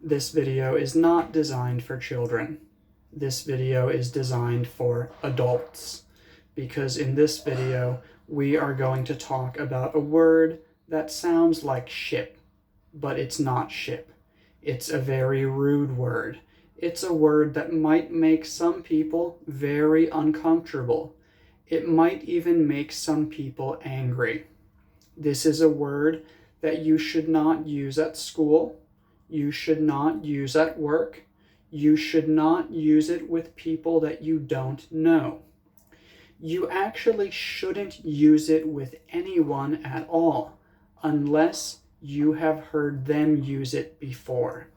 This video is not designed for children. This video is designed for adults, because in this video we are going to talk about a word that sounds like ship, but it's not ship. It's a very rude word. It's a word that might make some people very uncomfortable. It might even make some people angry. This is a word that you should not use at school. You should not use at work. You should not use it with people that you don't know. You actually shouldn't use it with anyone at all, unless you have heard them use it before.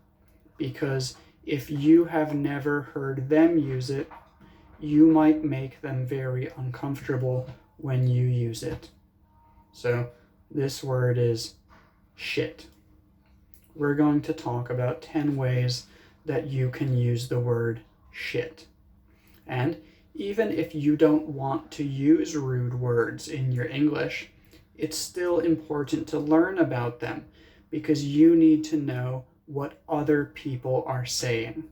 Because if you have never heard them use it, you might make them very uncomfortable when you use it. So this word is shit. We're going to talk about 10 ways that you can use the word shit. And even if you don't want to use rude words in your English, it's still important to learn about them, because you need to know what other people are saying.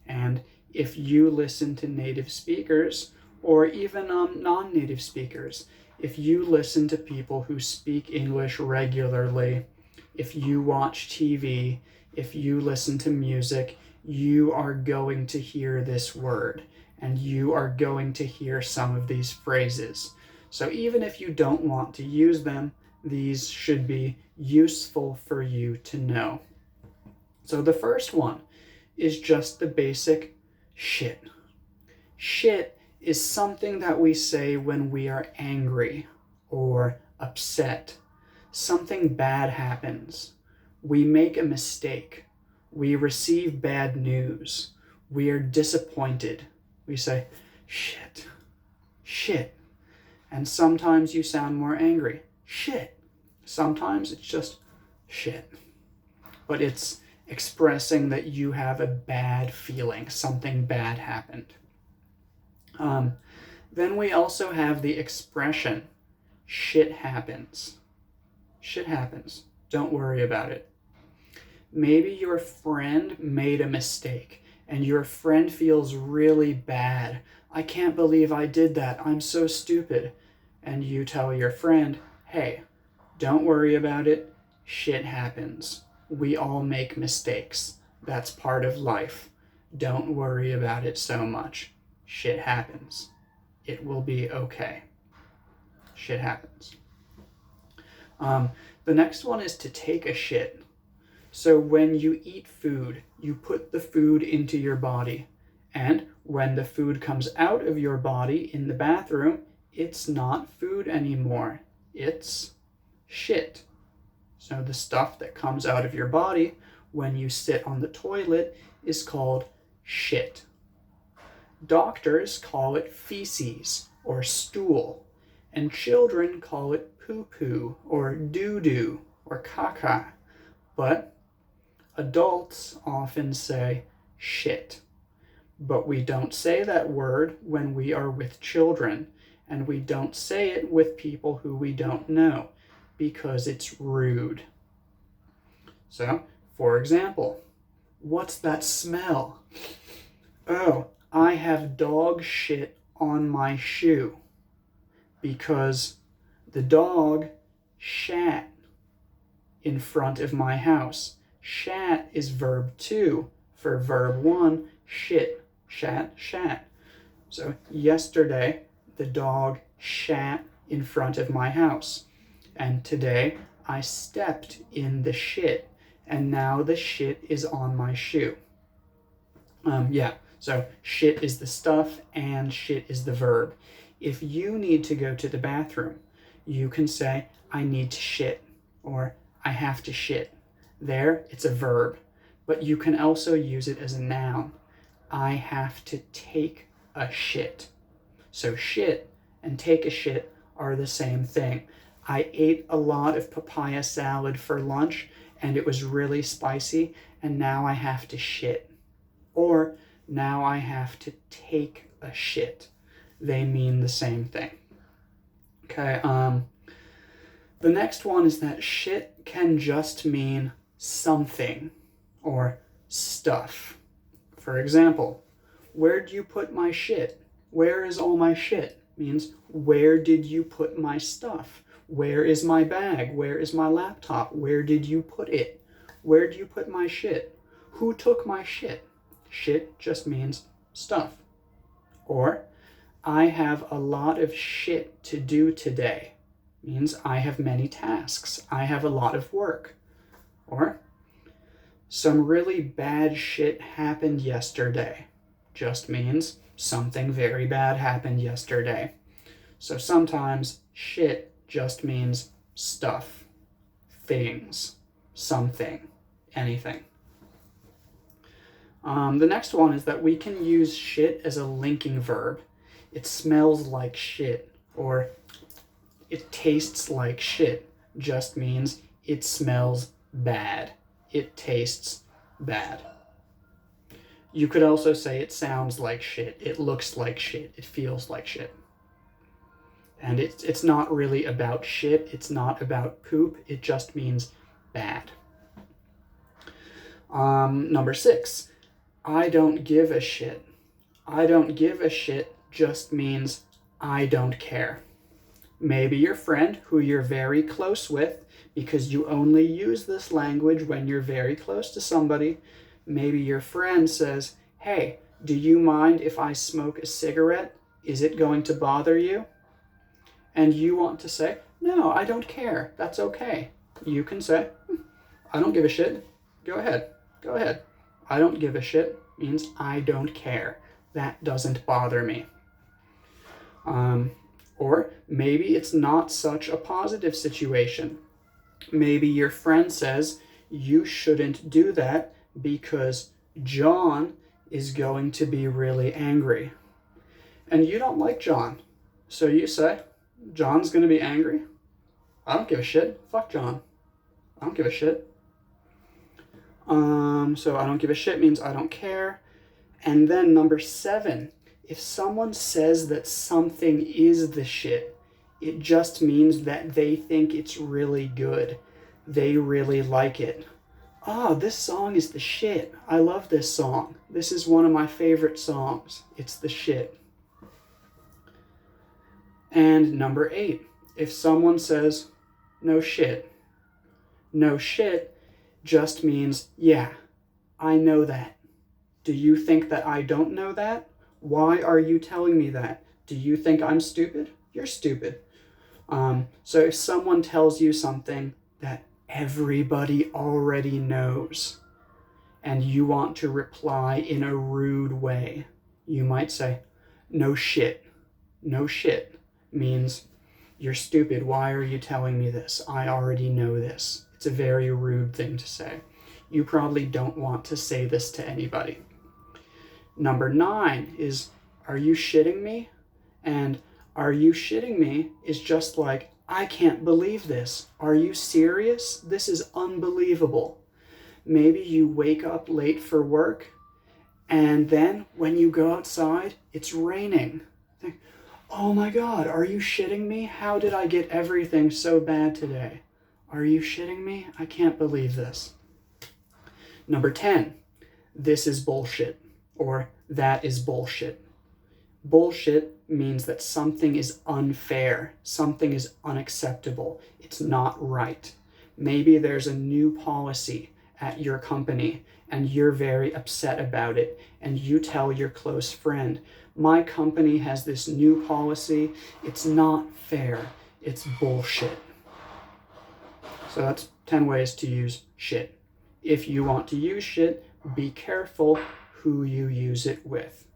And if you listen to native speakers, or even non-native speakers, if you listen to people who speak English regularly, if you watch TV, if you listen to music, you are going to hear this word, and you are going to hear some of these phrases. So even if you don't want to use them, these should be useful for you to know. So the first one is just the basic shit. Shit is something that we say when we are angry or upset. Something bad happens. We make a mistake. We receive bad news. We are disappointed. We say, shit, shit. And sometimes you sound more angry. Shit. Sometimes it's just shit. But it's expressing that you have a bad feeling. Something bad happened. Then we also have the expression, shit happens. Shit happens. Don't worry about it. Maybe your friend made a mistake and your friend feels really bad. I can't believe I did that. I'm so stupid. And you tell your friend, hey, don't worry about it. Shit happens. We all make mistakes. That's part of life. Don't worry about it so much. Shit happens. It will be okay. Shit happens. The next one is to take a shit. So when you eat food, you put the food into your body. And when the food comes out of your body in the bathroom, it's not food anymore. It's shit. So the stuff that comes out of your body when you sit on the toilet is called shit. Doctors call it feces or stool, and children call it poo-poo or doo-doo or caca. But adults often say shit. But we don't say that word when we are with children, and we don't say it with people who we don't know, because it's rude. So, for example, what's that smell? Oh, I have dog shit on my shoe, because the dog shat in front of my house. Shat is verb 2 for verb 1, shit, shat, shat. So yesterday, the dog shat in front of my house. And today, I stepped in the shit, and now the shit is on my shoe. So shit is the stuff and shit is the verb. If you need to go to the bathroom, you can say, I need to shit, or I have to shit. There, it's a verb, but you can also use it as a noun. I have to take a shit. So shit and take a shit are the same thing. I ate a lot of papaya salad for lunch and it was really spicy, and now I have to shit. Or now I have to take a shit. They mean the same thing. Okay, the next one is that shit can just mean something or stuff. For example, where'd you put my shit? Where is all my shit? Means, where did you put my stuff? Where is my bag? Where is my laptop? Where did you put it? Where do you put my shit? Who took my shit? Shit just means stuff. Or, I have a lot of shit to do today. Means I have many tasks. I have a lot of work. Or, some really bad shit happened yesterday. Just means something very bad happened yesterday. So sometimes shit just means stuff, things, something, anything. The next one is that we can use shit as a linking verb. It smells like shit, or it tastes like shit, just means it smells bad. It tastes bad. You could also say it sounds like shit, it looks like shit, it feels like shit. And it's not really about shit, it's not about poop, it just means bad. Number 6, I don't give a shit. I don't give a shit just means I don't care. Maybe your friend who you're very close with, because you only use this language when you're very close to somebody, maybe your friend says, hey, do you mind if I smoke a cigarette? Is it going to bother you? And you want to say, no, I don't care. That's okay. You can say, I don't give a shit. Go ahead. Go ahead. I don't give a shit means I don't care. That doesn't bother me. Or maybe it's not such a positive situation. Maybe your friend says, you shouldn't do that because John is going to be really angry. And you don't like John. So you say, John's going to be angry? I don't give a shit. Fuck John. I don't give a shit. So I don't give a shit means I don't care. And then number 7, if someone says that something is the shit, it just means that they think it's really good. They really like it. Ah, this song is the shit. I love this song. This is one of my favorite songs. It's the shit. And number 8, if someone says, no shit. No shit just means, yeah, I know that. Do you think that I don't know that? Why are you telling me that? Do you think I'm stupid? You're stupid. So if someone tells you something that everybody already knows, and you want to reply in a rude way, you might say, no shit. No shit means, you're stupid. Why are you telling me this? I already know this. It's a very rude thing to say. You probably don't want to say this to anybody. Number 9 is, are you shitting me? And are you shitting me is just like, I can't believe this. Are you serious? This is unbelievable. Maybe you wake up late for work, and then when you go outside, it's raining. Think, oh my God, are you shitting me? How did I get everything so bad today? Are you shitting me? I can't believe this. Number 10, this is bullshit, or that is bullshit. Bullshit means that something is unfair, something is unacceptable, it's not right. Maybe there's a new policy at your company and you're very upset about it, and you tell your close friend, my company has this new policy, it's not fair, it's bullshit. So that's 10 ways to use shit. If you want to use shit, be careful who you use it with.